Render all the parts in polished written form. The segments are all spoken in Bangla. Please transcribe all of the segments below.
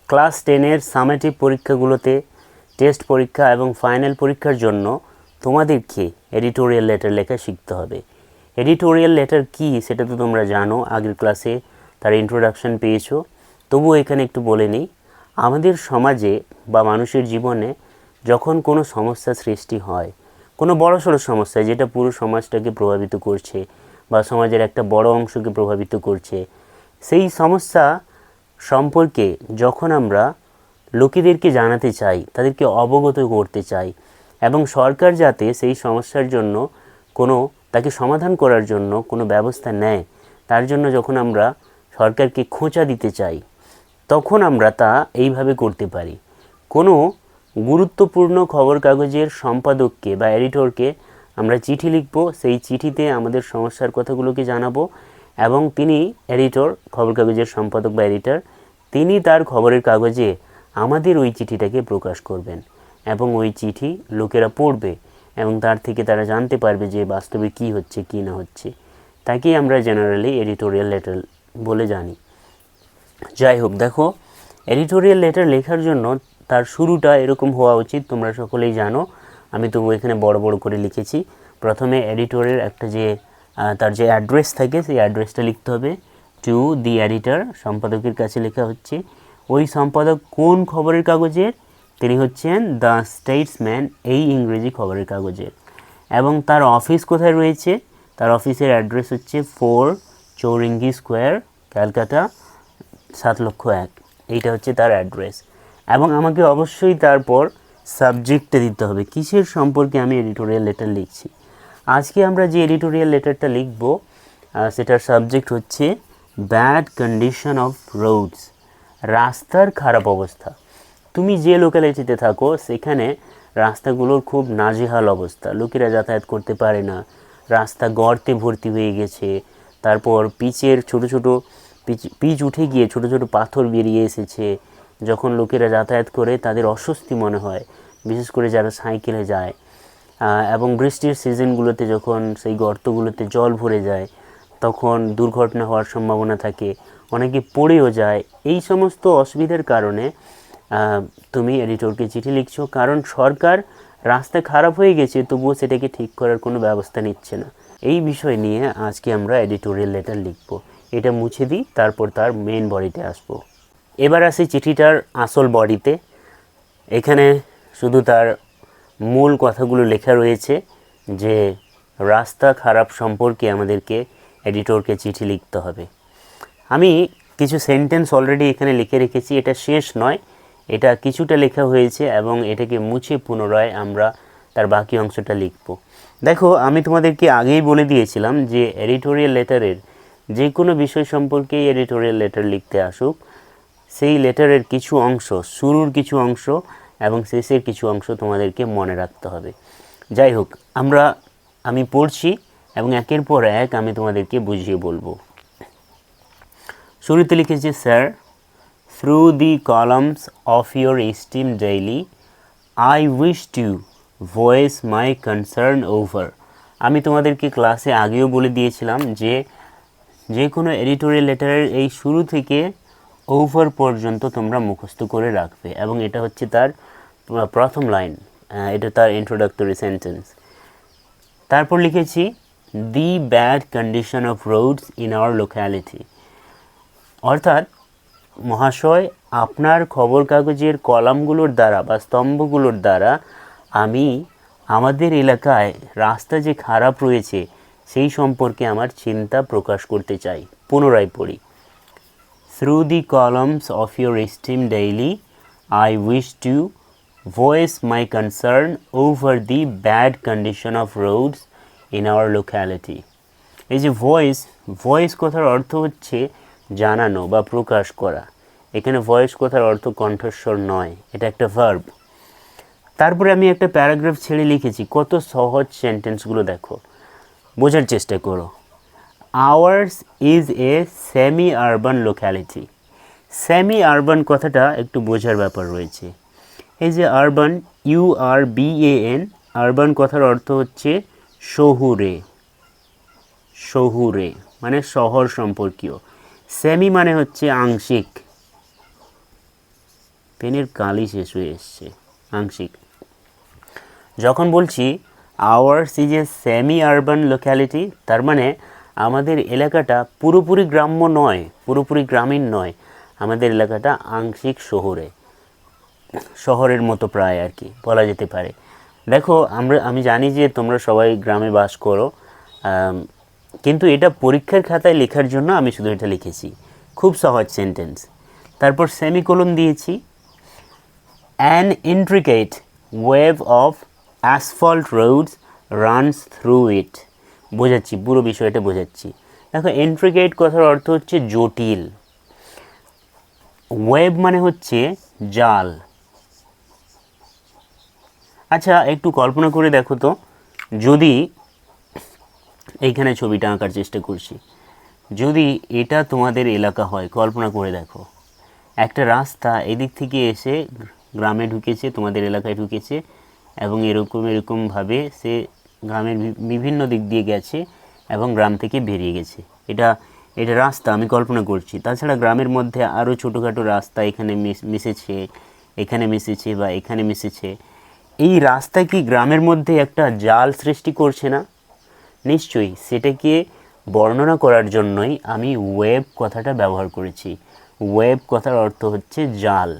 ক্লাস 10-এর সামেটিভ পরীক্ষাগুলোতে টেস্ট পরীক্ষা এবং ফাইনাল পরীক্ষার জন্য তোমাদেরকে এডিটোরিয়াল লেটার লেখা শিখতে হবে। এডিটোরিয়াল লেটার কী সেটা তো তোমরা জানো, আগের ক্লাসে তার ইন্ট্রোডাকশন পেয়েছো। তবুও এখানে একটু বলে নিই, আমাদের সমাজে বা মানুষের জীবনে যখন কোনো সমস্যা সৃষ্টি হয়, কোনো বড়সড় সমস্যা যেটা পুরো সমাজটাকে প্রভাবিত করছে বা সমাজের একটা বড় অংশকে প্রভাবিত করছে, সেই সমস্যা সম্পর্কে যখন আমরা লোকেদেরকে জানাতে চাই, তাদেরকে অবগত করতে চাই এবং সরকার যাতে সেই সমস্যার জন্য তাকে সমাধান করার জন্য কোনো ব্যবস্থা নেয়, তার জন্য যখন আমরা সরকারকে খোঁচা দিতে চাই, তখন আমরা তা এইভাবে করতে পারি। কোনো গুরুত্বপূর্ণ খবর কাগজের সম্পাদককে বা এডিটরকে আমরা চিঠি লিখব, সেই চিঠিতে আমাদের সমস্যার কথাগুলোকে জানাবো এবং তিনি এডিটর, খবর কাগজের সম্পাদক বা এডিটর, তিনি তার খবরের কাগজে আমাদের ওই চিঠিটাকে প্রকাশ করবেন এবং ওই চিঠি লোকেরা পড়বে এবং তার থেকে তারা জানতে পারবে যে বাস্তবে কী হচ্ছে কী না হচ্ছে। তাকেই আমরা জেনারেলি এডিটোরিয়াল লেটার বলে জানি। যাই হোক, দেখো, এডিটোরিয়াল লেটার লেখার জন্য তার শুরুটা এরকম হওয়া উচিত, তোমরা সকলেই জানো, আমি তবু এখানে বড় বড় করে লিখেছি। প্রথমে এডিটরের একটা তার যে অ্যাড্রেস থাকে সেই অ্যাড্রেসটা লিখতে হবে, টু দি এডিটর, সম্পাদকের কাছে লেখা হচ্ছে। ওই সম্পাদক কোন খবরের কাগজের? তিনি হচ্ছেন দ্য স্টেটসম্যান, এই ইংরেজি খবরের কাগজের। এবং তার অফিস কোথায় রয়েছে? তার অফিসের অ্যাড্রেস হচ্ছে 4 চৌরিঙ্গি স্কোয়ার, ক্যালকাটা 7,01,000। এইটা হচ্ছে তার অ্যাড্রেস। এবং আমাকে অবশ্যই তারপর সাবজেক্টটা দিতে হবে, কিসের সম্পর্কে আমি এডিটোরিয়াল লেটার লিখছি। আজকে আমরা যে এডিটোরিয়াল লেটারটা লিখব সেটার সাবজেক্ট হচ্ছে ব্যাড কন্ডিশন অফ রোডস, রাস্তার খারাপ অবস্থা। তুমি যে লোকালিটিতে থাকো সেখানে রাস্তাগুলোর খুব নাজেহাল অবস্থা, লোকেরা যাতায়াত করতে পারে না, রাস্তা গর্তে ভর্তি হয়ে গেছে, তারপর পিচের পিচ উঠে গিয়ে ছোট ছোট পাথর বেরিয়ে এসেছে। যখন লোকেরা যাতায়াত করে তাদের অস্বস্তি মনে হয়, বিশেষ করে যারা সাইকেলে যায়। এবং বৃষ্টির সিজনগুলোতে যখন সেই গর্তগুলোতে জল ভরে যায় তখন দুর্ঘটনা হওয়ার সম্ভাবনা থাকে, অনেকে পড়েও যায়। এই সমস্ত অসুবিধার কারণে তুমি এডিটরকে চিঠি লিখছো, কারণ সরকার রাস্তা খারাপ হয়ে গেছে তবুও সেটাকে ঠিক করার কোনো ব্যবস্থা নিচ্ছে না। এই বিষয় নিয়ে আজকে আমরা এডিটোরিয়াল লেটার লিখব। এটা মুছে দিই, তারপর তার মেন বডিতে আসবো। এবার আসি চিঠিটার আসল বডিতে। এখানে শুধু তার মূল কথাগুলো লেখা রয়েছে যে রাস্তা খারাপ সম্পর্কে আমাদেরকে এডিটরকে চিঠি লিখতে হবে। আমি কিছু সেন্টেন্স অলরেডি এখানে লিখে রেখেছি, এটা শেষ নয়, এটা কিছুটা লেখা হয়েছে এবং এটাকে মুছে পুনরায় আমরা তার বাকি অংশটা লিখব। দেখো, আমি তোমাদেরকে আগেই বলে দিয়েছিলাম যে এডিটোরিয়াল লেটারের যে কোনো বিষয় সম্পর্কেই এডিটোরিয়াল লেটার লিখতে আসুক, সেই লেটারের কিছু অংশ, শুরুর কিছু অংশ এবং শেষের কিছু অংশ তোমাদেরকে মনে রাখতে হবে। যাই হোক, আমি পড়ছি এবং একের পর এক আমি তোমাদেরকে বুঝিয়ে বলবো। শুরুতে লিখেছি, sir, through the columns of your esteem daily I wish to voice my concern over. আমি তোমাদেরকে ক্লাসে আগেও বলে দিয়েছিলাম যে কোনো এডিটোরিয়াল লেটারের এই শুরু থেকে ওভার পর্যন্ত তোমরা মুখস্থ করে রাখবে এবং এটা হচ্ছে তার প্রথম লাইন, এটা তার ইন্ট্রোডাক্টরি সেন্টেন্স। তারপর লিখেছি, the bad condition of roads in our locality. অর্থাৎ মহাশয়, আপনার খবর কাগজের কলামগুলোর দ্বারা বা স্তম্ভগুলোর দ্বারা আমি আমাদের এলাকায় রাস্তা যে খারাপ রয়েছে সেই সম্পর্কে আমার চিন্তা প্রকাশ করতে চাই। পুনরায় পড়ি। Through the columns of your esteemed daily, I wish to voice my concern over the bad condition of roads in our locality. এই যে ভয়েস কথার অর্থ হচ্ছে জানানো বা প্রকাশ করা। এখানে ভয়েস কথার অর্থ কণ্ঠস্বর নয়, এটা একটা ভার্ব। তারপরে আমি একটা প্যারাগ্রাফ ছেড়ে লিখেছি, কত সহজ সেন্টেন্সগুলো দেখো, বোঝার চেষ্টা করো। Ours is a semi-urban locality. Semi-urban কথাটা একটু বোঝার ব্যাপার রয়েছে। এই যে আরবান, URBAN, আরবান কথার অর্থ হচ্ছে শহুরে মানে শহর সম্পর্কীয়। সেমি মানে হচ্ছে আংশিক, পেনের কালি শেষ হয়ে এসছে। আংশিক। যখন বলছি ours is a semi urban locality, তার মানে আমাদের এলাকাটা পুরোপুরি গ্রাম্য নয়, পুরোপুরি গ্রামীণ নয়, আমাদের এলাকাটা আংশিক শহরের মতো প্রায় আর কি বলা যেতে পারে। দেখো আমি জানি যে তোমরা সবাই গ্রামে বাস করো, কিন্তু এটা পরীক্ষার খাতায় লেখার জন্য আমি শুধু এটা লিখেছি। খুব সহজ সেন্টেন্স। তারপর সেমিকোলন দিয়েছি। An intricate wave of asphalt roads runs through it. বোঝাচ্ছি, পুরো বিষয়টা বোঝাচ্ছি। দেখো, ইন্ট্রিকেট কথার অর্থ হচ্ছে জটিল, ওয়েব মানে হচ্ছে জাল। আচ্ছা, একটু কল্পনা করে দেখো তো, যদি এইখানে ছবিটা আঁকার চেষ্টা করছি, যদি এটা তোমাদের এলাকা হয়, কল্পনা করে দেখো একটা রাস্তা এদিক থেকে এসে গ্রামে ঢুকেছে, তোমাদের এলাকায় ঢুকেছে, এবং এরকমভাবে সে গ্রামের বিভিন্ন দিক দিয়ে গেছে এবং গ্রাম থেকে বেরিয়ে গেছে। এটা রাস্তা আমি কল্পনা করছি। তাছাড়া গ্রামের মধ্যে আরও ছোটোখাটো রাস্তা এখানে মিশেছে, এখানে মিশেছে বা এখানে মিশেছে। এই রাস্তা কি গ্রামের মধ্যে একটা জাল সৃষ্টি করছে না? নিশ্চয়ই। সেটাকে বর্ণনা করার জন্যই আমি ওয়েব কথাটা ব্যবহার করেছি। ওয়েব কথার অর্থ হচ্ছে জাল।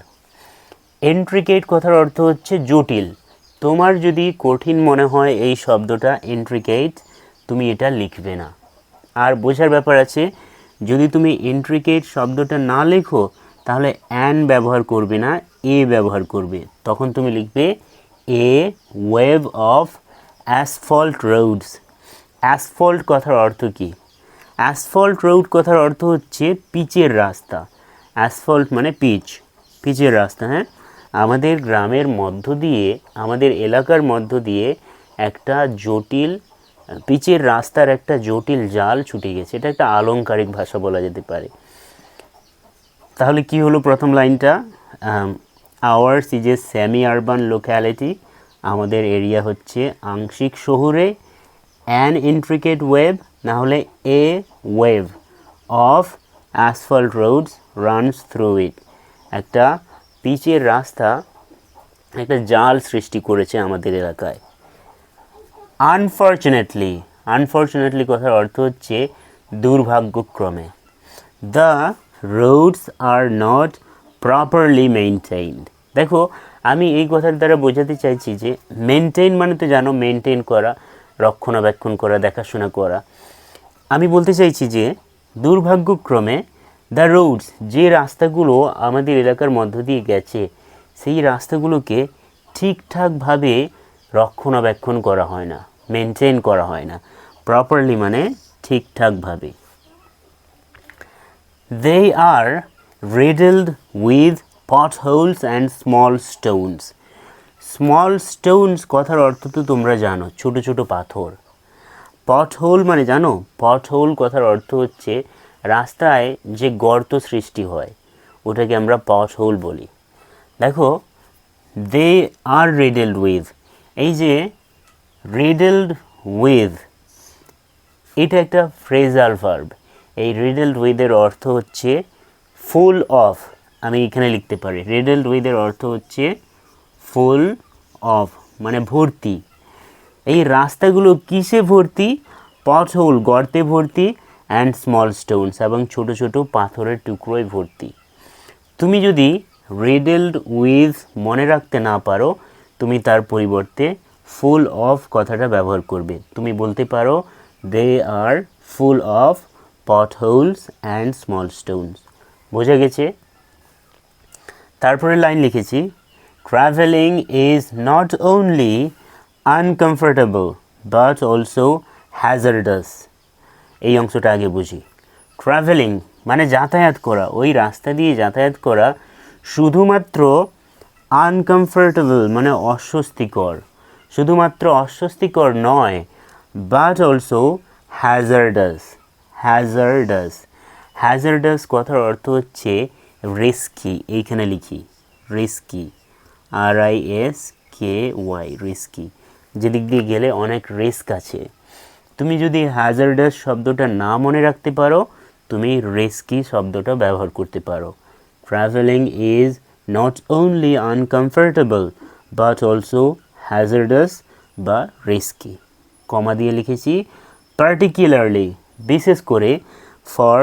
ইন্ট্রিকেট কথার অর্থ হচ্ছে জটিল। তোমার যদি কঠিন মনে হয় এই শব্দটা ইন্ট্রিকেট, তুমি এটা লিখবে না। আর বোঝার ব্যাপার আছে, যদি তুমি ইন্ট্রিকেট শব্দটা না লেখো তাহলে অ্যান ব্যবহার করবে না, এ ব্যবহার করবে। তখন তুমি লিখবে a wave of asphalt roads. Asphalt কথার অর্থ কী? অ্যাসফল্ট রোড কথার অর্থ হচ্ছে পিচের রাস্তা। অ্যাসফল্ট মানে পিচের রাস্তা। হ্যাঁ, আমাদের গ্রামের মধ্য দিয়ে, আমাদের এলাকার মধ্য দিয়ে একটা জটিল পিচের রাস্তার একটা জটিল জাল ছুটে গেছে। এটা একটা আলংকারিক ভাষা বলা যেতে পারে। তাহলে কি হলো প্রথম লাইনটা? Ours is a semi urban locality, আমাদের এরিয়া হচ্ছে আংশিক শহুরে। অ্যান ইন্ট্রিকেট ওয়েভ, না হলে a wave of asphalt roads runs through it, একটা পিচের রাস্তা একটা জাল সৃষ্টি করেছে আমাদের এলাকায়। আনফর্চুনেটলি কথার অর্থ হচ্ছে দুর্ভাগ্যক্রমে। The roads are not properly maintained. দেখো, আমি এই কথার দ্বারা বোঝাতে চাইছি যে মেনটেইন মানে তো জানো, মেনটেইন করা, রক্ষণাবেক্ষণ করা, দেখাশোনা করা। আমি বলতে চাইছি যে দুর্ভাগ্যক্রমে দ্য রোডস, যে রাস্তাগুলো আমাদের এলাকার মধ্য দিয়ে গেছে, সেই রাস্তাগুলোকে ঠিকঠাকভাবে রক্ষণাবেক্ষণ করা হয় না, মেনটেন করা হয় না। প্রপারলি মানে ঠিকঠাকভাবে। They are riddled with potholes and small stones. Small Stones কথার অর্থ তো তোমরা জানো, ছোট ছোট পাথর। পথহোল মানে জানো? পথহোল কথার অর্থ হচ্ছে রাস্তায় যে গর্ত সৃষ্টি হয়, ওটাকে আমরা পথহোল বলি। দেখো, দে আর রিডেলড উইথ, এই যে রিডেলড উইথ, এটা একটা ফ্রেজাল ভার্ব। এই রিডেলড উইথের অর্থ হচ্ছে ফুল অফ। আমি এখানে লিখতে পারি, রিডেলড উইথের অর্থ হচ্ছে ফুল অফ মানে ভর্তি। এই রাস্তাগুলো কিসে ভর্তি? পথহোল, গর্তে ভর্তি, অ্যান্ড স্মল স্টোনস, এবং ছোট ছোট পাথরের টুকরোয় ভর্তি। তুমি যদি রিডেলড উইথ মনে রাখতে না পারো, তুমি তার পরিবর্তে ফুল অফ কথাটা ব্যবহার করবে। তুমি বলতে পারো they are full of potholes and small stones. বোঝা গেছে? তারপরে লাইন লিখেছি, travelling is not only uncomfortable but also hazardous. এই অংশটা আগে বুঝি। ট্রাভেলিং মানে যাতায়াত করা, ওই রাস্তা দিয়ে যাতায়াত করা শুধুমাত্র আনকমফোর্টেবল মানে অস্বস্তিকর, শুধুমাত্র অস্বস্তিকর নয়, বাট অলসো হ্যাজার্ডাস। হ্যাজার্ডাস কথার অর্থ হচ্ছে রিস্কি। এইখানে লিখি রিস্কি, RISKY, রিস্কি। যেদিক দিয়ে গেলে অনেক রিস্ক আছে। তুমি যদি হ্যাজার্ডাস শব্দটা না মনে রাখতে পারো, তুমি রিস্কি শব্দটা ব্যবহার করতে পারো। Travelling is not only uncomfortable but also hazardous বা রিস্কি। কমা দিয়ে লিখেছি পার্টিকুলারলি বিশেষ করে for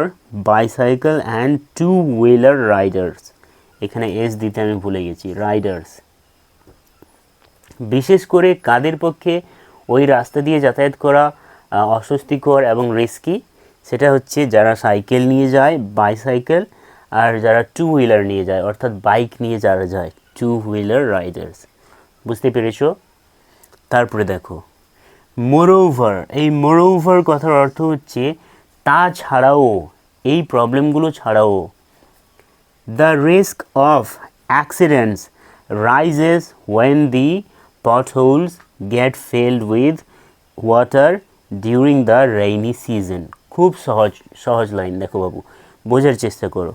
bicycle and two wheeler riders, এখানে এস দিতে আমি ভুলে গেছি, রাইডার্স। বিশেষ করে কাদের পক্ষে ওই রাস্তা দিয়ে যাতায়াত করা অস্বস্তিকর এবং রিস্কি, সেটা হচ্ছে যারা সাইকেল নিয়ে যায়, বাইসাইকেল, আর যারা টু হুইলার নিয়ে যায় অর্থাৎ বাইক নিয়ে যারা যায়, টু হুইলার রাইডার্স। বুঝতে পেরেছো? তারপরে দেখো মোরওভার, এই মোরওভার কথার অর্থ হচ্ছে তাছাড়াও, এই প্রবলেমগুলো ছাড়াও। The risk of accidents rises when the potholes get filled with water during the rainy season। খুব সহজ লাইন, দেখো বাবু বোঝার চেষ্টা করো।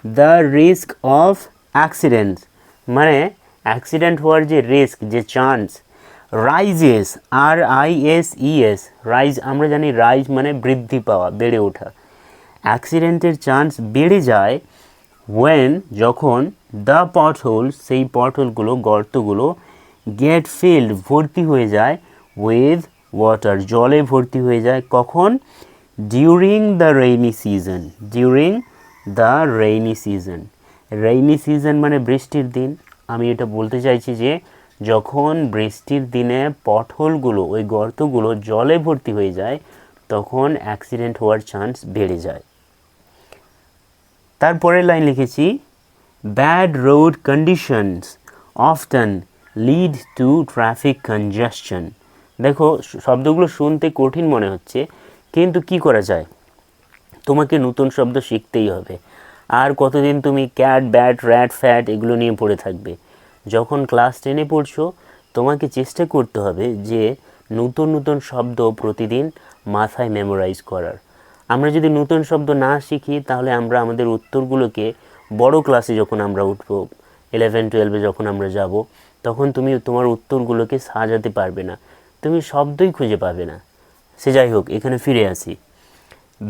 দ্য রিস্ক অফ অ্যাক্সিডেন্টস মানে অ্যাক্সিডেন্ট হওয়ার যে রিস্ক, যে চান্স, রাইজেস, RISES, রাইজ আমরা জানি রাইজ মানে বৃদ্ধি পাওয়া, বেড়ে ওঠা। অ্যাক্সিডেন্টের চান্স বেড়ে যায় ওয়েন যখন দ্য পটহোল, সেই পটহোলগুলো, গর্তগুলো, গেট ফিল্ড ভর্তি হয়ে যায়, উইথ ওয়াটার, জলে ভর্তি হয়ে যায়। কখন? During the rainy season, during the rainy season. Rainy season মানে বৃষ্টির দিন। আমি এটা বলতে চাইছি যে যখন বৃষ্টির দিনে পটহোলগুলো, ওই গর্তগুলো জলে ভর্তি হয়ে যায়, তখন অ্যাক্সিডেন্ট হওয়ার চান্স বেড়ে যায়। তারপরের লাইন লিখেছি bad road conditions often lead to traffic কনজেশন। দেখো শব্দগুলো শুনতে কঠিন মনে হচ্ছে, কিন্তু কি করা যায়, তোমাকে নতুন শব্দ শিখতেই হবে। আর কতদিন তুমি ক্যাট, ব্যাট, র্যাট, ফ্যাট এগুলো নিয়ে পড়ে থাকবে? যখন ক্লাস 10-এ পড়ছো, তোমাকে চেষ্টা করতে হবে যে নতুন নতুন শব্দ প্রতিদিন মাথায় মেমোরাইজ করার। আমরা যদি নতুন শব্দ না শিখি, তাহলে আমরা আমাদের উত্তরগুলোকে বড় ক্লাসে যখন আমরা উঠব, 11-12-এ যখন আমরা যাব, তখন তুমি তোমার উত্তরগুলোকে সাজাতে পারবে না, তুমি শব্দই খুঁজে পাবে না। সে যাই হোক, এখানে ফিরে আসি।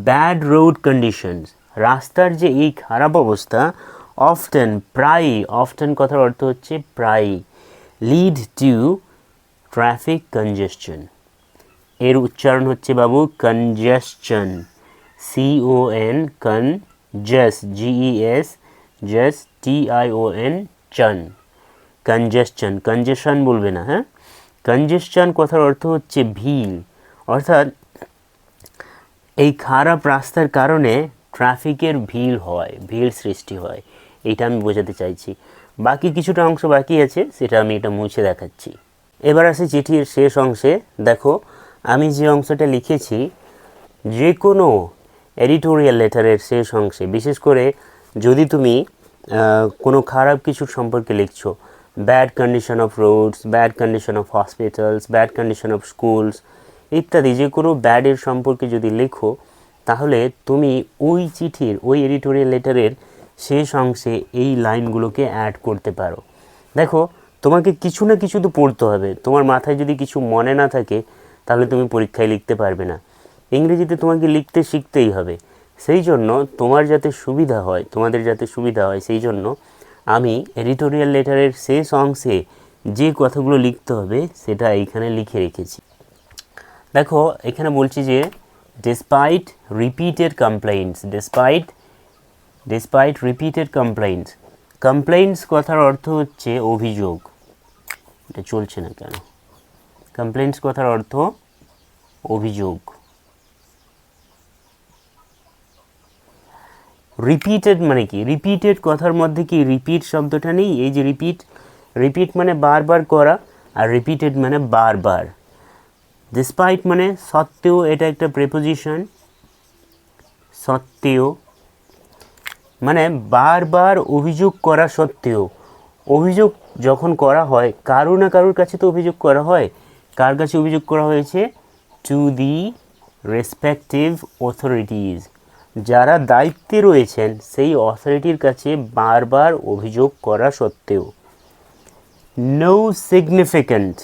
ব্যাড রোড কন্ডিশনস, রাস্তার যে এই খারাপ অবস্থা, অফটেন, প্রায়ই, অফটেন কথার অর্থ হচ্ছে প্রায়ই, লিড টু ট্রাফিক কনজেশন, এর উচ্চারণ হচ্ছে বাবু congestion, CON, conges, GES, ges, TION, tion, কনজেশন, কনজেশন বলবে না, হ্যাঁ। কনজেশন কথার অর্থ হচ্ছে ভিড়, অর্থাৎ এই খারাপ রাস্তার কারণে ট্রাফিকের ভিড় হয়, ভিড় সৃষ্টি হয়, এইটা আমি বোঝাতে চাইছি। বাকি কিছুটা অংশ বাকি আছে, সেটা আমি এটা মুছে দেখাচ্ছি। এবার আসি চিঠির শেষ অংশে। দেখো আমি যে অংশটা লিখেছি, যে কোনো এডিটোরিয়াল লেটারের শেষ অংশে, বিশেষ করে যদি তুমি কোনো খারাপ কিছুর সম্পর্কে লিখছো, bad condition of roads, bad condition of hospitals, bad condition of schools ইত্যাদি, যে কোনো ব্যাডের সম্পর্কে যদি লেখো, তাহলে তুমি ওই চিঠির, ওই এডিটোরিয়াল লেটারের শেষ অংশে এই লাইনগুলোকে অ্যাড করতে পারো। দেখো তোমাকে কিছু না কিছু তো পড়তে হবে, তোমার মাথায় যদি কিছু মনে না থাকে, তাহলে তুমি পরীক্ষায় লিখতে পারবে না। ইংরেজিতে তোমাকে লিখতে শিখতেই হবে। সেই জন্য তোমার যাতে সুবিধা হয়, তোমাদের যাতে সুবিধা হয়, সেই জন্য আমি এডিটোরিয়াল লেটারের শেষ অংশে যে কথাগুলো লিখতে হবে সেটা এইখানে লিখে রেখেছি। দেখো এখানে বলছি যে despite repeated complaints, despite repeated complaints, complaints কথার অর্থ হচ্ছে অভিযোগ। এটা চলছে না কেন? কমপ্লেইন্টস কথার অর্থ অভিযোগ। রিপিটেড মানে কি? রিপিটেড কথার মধ্যে কি রিপিট শব্দটা নেই? এই যে রিপিট মানে বারবার করা, আর রিপিটেড মানে বারবার। ডিসপাইট মানে সত্ত্বেও, এটা একটা প্রিপোজিশন, সত্ত্বেও মানে বারবার অভিযোগ করা সত্ত্বেও। অভিযোগ যখন করা হয়, কারো না কারোর কাছে তো অভিযোগ করা হয়। কার কাছে অভিযোগ করা হয়েছে? টু দি রেসপেক্টিভ অথরিটিজ, যারা দায়িত্বে রয়েছেন সেই অথরিটির কাছে বারবার অভিযোগ করা সত্ত্বেও। নো সিগনিফিক্যান্ট,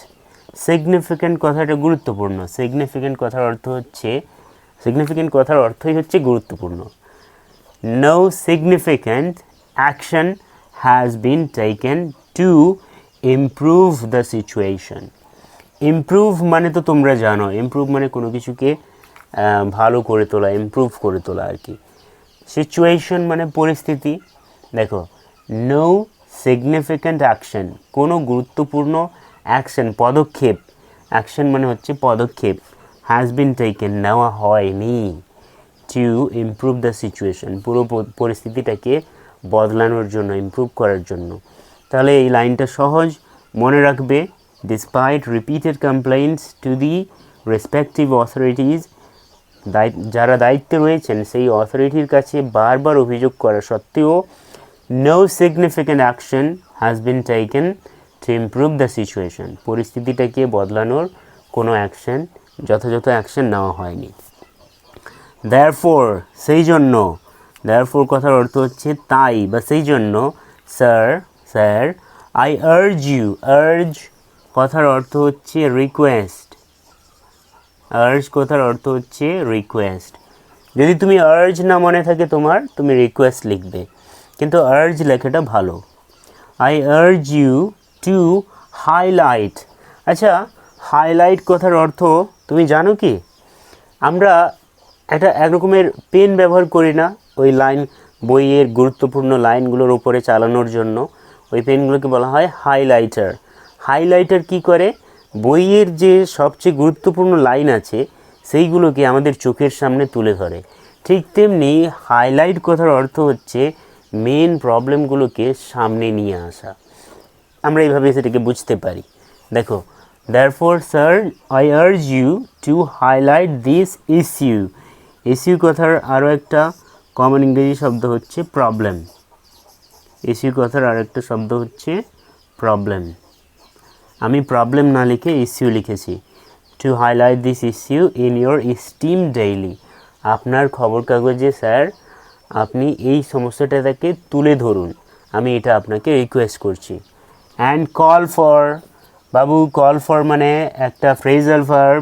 সিগনিফিক্যান্ট কথাটা গুরুত্বপূর্ণ। সিগনিফিক্যান্ট কথার অর্থই হচ্ছে গুরুত্বপূর্ণ। No significant action has been taken to improve the situation. Improve মানে তো তোমরা জানো, ইমপ্রুভ মানে কোনো কিছুকে ভালো করে তোলা, ইমপ্রুভ করে তোলা আর কি। সিচুয়েশন মানে পরিস্থিতি। দেখো, নো সিগনিফিক্যান্ট অ্যাকশন, কোনো গুরুত্বপূর্ণ অ্যাকশন, পদক্ষেপ, অ্যাকশন মানে হচ্ছে পদক্ষেপ, হ্যাজ বিন টেকেন, নেওয়া হয়নি, টু ইমপ্রুভ দ্য সিচুয়েশন, পুরো পরিস্থিতিটাকে বদলানোর জন্য, ইমপ্রুভ করার জন্য। তাহলে এই লাইনটা সহজ, মনে রাখবে। Despite repeated complaints to the respective authorities, যারা দায়িত্বে রয়েছেন সেই অথরিটির কাছে বারবার অভিযোগ করা সত্ত্বেও no significant action has been taken to improve the situation, পরিস্থিতিটাকে বদলানোর কোনো অ্যাকশন, যথাযথ অ্যাকশন নেওয়া হয়নি। দেয়ারফোর, সেই জন্য, দেয়ারফোর কথার অর্থ হচ্ছে তাই বা সেই জন্য, sir I urge you, urge কথার অর্থ হচ্ছে রিকোয়েস্ট, আর্জ কথার অর্থ হচ্ছে রিকোয়েস্ট। যদি তুমি আর্জ না মনে থাকে তোমার, তুমি রিকোয়েস্ট লিখবে, কিন্তু আর্জ লেখাটা ভালো। I urge you to highlight. আচ্ছা, হাইলাইট কথার অর্থ তুমি জানো কি? আমরা একটা একরকমের পেন ব্যবহার করি না, ওই লাইন, বইয়ের গুরুত্বপূর্ণ লাইনগুলোর উপরে চালানোর জন্য ওই পেনগুলোকে বলা হয় হাইলাইটার। হাইলাইটার কি করে? বইয়ের যে সবচেয়ে গুরুত্বপূর্ণ লাইন আছে সেইগুলোকে আমাদের চোখের সামনে তুলে ধরে। ঠিক তেমনি হাইলাইট কথার অর্থ হচ্ছে মেন প্রবলেমগুলোকে সামনে নিয়ে আসা। আমরা এইভাবে সেটাকে বুঝতে পারি। দেখো, therefore sir I urge you to highlight this issue. Issue কথার আরও একটা কমন ইংরেজি শব্দ হচ্ছে প্রবলেম। ইস্যু কথার আর একটা শব্দ হচ্ছে প্রবলেম। আমি প্রবলেম না লিখে ইস্যু লিখেছি। To highlight this issue in your steam daily, আপনার খবর কাগজে স্যার আপনি এই সমস্যাটাকে তুলে ধরুন, আমি এটা আপনাকে রিকোয়েস্ট করছি। And call for, Babu call for মানে একটা ফ্রেজাল ভার্ব,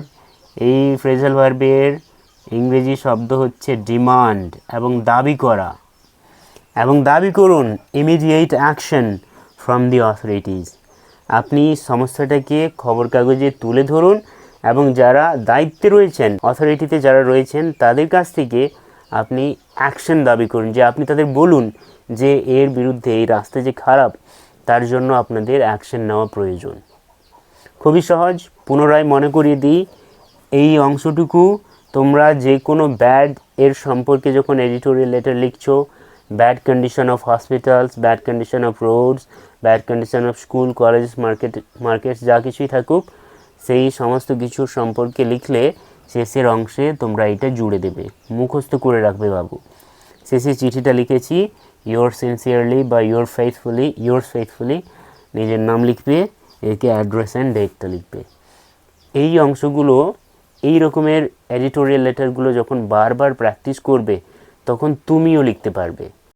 এই ফ্রেজাল ভার্বের ইংরেজি শব্দ হচ্ছে ডিমান্ড, এবং দাবি করা, এবং দাবি করুন immediate action from the authorities, আপনি সমস্যাটাকে খবর কাগজে তুলে ধরুন এবং যারা দায়িত্বে রয়েছেন, অথরিটিতে যারা রয়েছেন তাদের কাছ থেকে আপনি অ্যাকশন দাবি করুন, যে আপনি তাদের বলুন যে এর বিরুদ্ধে, এই রাস্তা যে খারাপ তার জন্য আপনাদের অ্যাকশন নেওয়া প্রয়োজন। খুবই সহজ, পুনরায় মনে করিয়ে দিই, এই অংশটুকু তোমরা যে কোনো ব্যাড এর সম্পর্কে যখন এডিটোরিয়াল লেটার লিখছো, bad condition of hospitals, bad condition of roads, bad condition of school, college, markets যা কিছুই থাকুক, সেই সমস্ত কিছুর সম্পর্কে লিখলে শেষের অংশে তোমরা এটা জুড়ে দেবে, মুখস্থ করে রাখবে বাবু। শেষে চিঠিটা লিখেছি ইয়োর সিনসিয়ারলি বা ইয়োর্স ফেথফুলি, নিজের নাম লিখবে, একে অ্যাড্রেস অ্যান্ড ডেটটা লিখবে। এই অংশগুলো, এই রকমের এডিটোরিয়াল লেটারগুলো যখন বারবার প্র্যাকটিস করবে তখন তুমিও লিখতে পারবে।